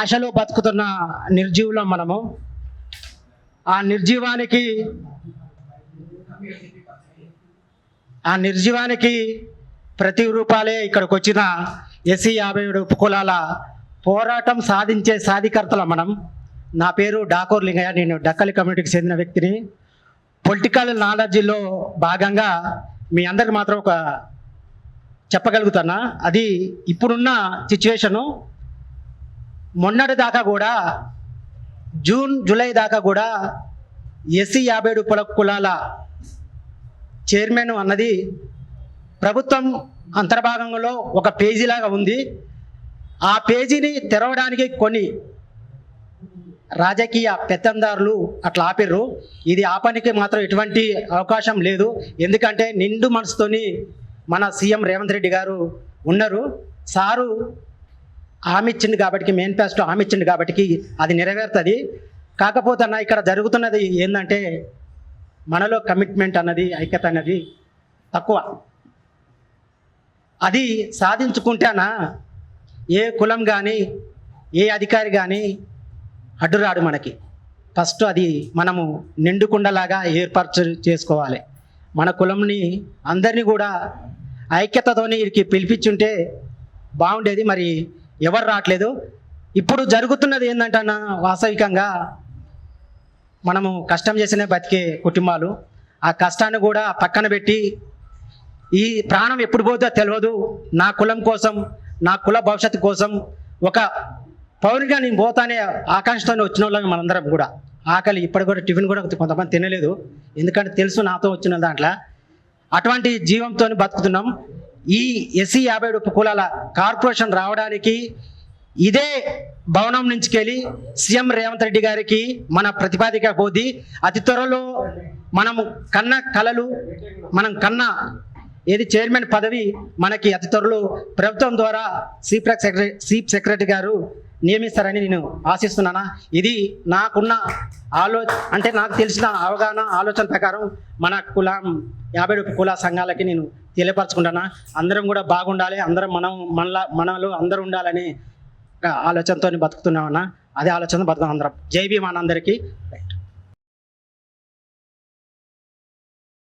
ఆశలో బతుకుతున్న నిర్జీవులం మనము. ఆ నిర్జీవానికి ప్రతి రూపాలే ఇక్కడికి వచ్చిన ఎస్సీ 57 ఉపకులాల పోరాటం సాధించే సాధికర్తల మనం. నా పేరు డాకూర్ లింగయ్య, నేను డక్కలి కమ్యూనిటీకి చెందిన వ్యక్తిని. పొలిటికల్ నాలెడ్జ్లో భాగంగా మీ అందరికి మాత్రం ఒక చెప్పగలుగుతున్నా. అది ఇప్పుడున్న సిచ్యువేషను. మొన్నటి దాకా కూడా జూన్ జూలై దాకా కూడా ఎస్సీ 57 కులాల చైర్మన్ అన్నది ప్రభుత్వం అంతర్భాగంలో ఒక పేజీలాగా ఉంది. ఆ పేజీని తెరవడానికి కొన్ని రాజకీయ పెత్తందారులు అట్లా ఆపిర్రు. ఇది ఆపనికి మాత్రం ఎటువంటి అవకాశం లేదు. ఎందుకంటే నిండు మనసుతోని మన సీఎం రేవంత్ రెడ్డి గారు ఉన్నారు. సారు హామీ ఇచ్చింది కాబట్టి, మేనిఫెస్టో హామీ ఇచ్చింది కాబట్టి అది నెరవేరుతుంది. కాకపోతే అన్న ఇక్కడ జరుగుతున్నది ఏంటంటే మనలో కమిట్మెంట్ అన్నది, ఐక్యత అన్నది తక్కువ. అది సాధించుకుంటేనా ఏ కులం కానీ ఏ అధికారి కానీ అడ్డురాడు మనకి. ఫస్ట్ అది మనము నిండుకుండలాగా ఏర్పాటు చేసుకోవాలి. మన కులంని అందరినీ కూడా ఐక్యతతోని వీరికి పిలిపించుంటే బాగుండేది. మరి ఎవరు రావట్లేదు. ఇప్పుడు జరుగుతున్నది ఏంటంటే వాస్తవికంగా మనము కష్టం చేసినే బతికే కుటుంబాలు ఆ కష్టాన్ని కూడా పక్కన పెట్టి ఈ ప్రాణం ఎప్పుడు పోతుందో తెలియదు, నా కులం కోసం, నా కుల భవిష్యత్తు కోసం ఒక పౌరునిగా నేను పోతానే ఆకాంక్షతోనే వచ్చిన వాళ్ళం మనందరం కూడా. ఆకలి ఇప్పటి కూడా టిఫిన్ కూడా కొంతమంది తినలేదు, ఎందుకంటే తెలుసు నాతో వచ్చిన దాంట్లో. అటువంటి జీవంతో బతుకుతున్నాం. ఈ ఎస్సీ 57 ఉపకులాల కార్పొరేషన్ రావడానికి ఇదే భవనం నుంచి వెళ్ళి సీఎం రేవంత్ రెడ్డి గారికి మన ప్రతిపాదిక పోది. అతి త్వరలో మనము కన్న కలలు, మనం కన్న ఏది చైర్మన్ పదవి మనకి అతి త్వరలో ప్రభుత్వం ద్వారా చీఫ్ సెక్రటరీ గారు నియమిస్తారని నేను ఆశిస్తున్నాను. ఇది నాకున్న అంటే నాకు తెలిసిన అవగాహన ఆలోచన ప్రకారం మన కులం 57 కుల సంఘాలకి నేను తెలియపరచుకుంటున్నా. అందరం కూడా బాగుండాలి, అందరం మనలో అందరూ ఉండాలని ఆలోచనతో బతుకుతున్నామన్నా. అదే ఆలోచన బతుకుతాం అందరం. జై భీమ్ అందరికీ.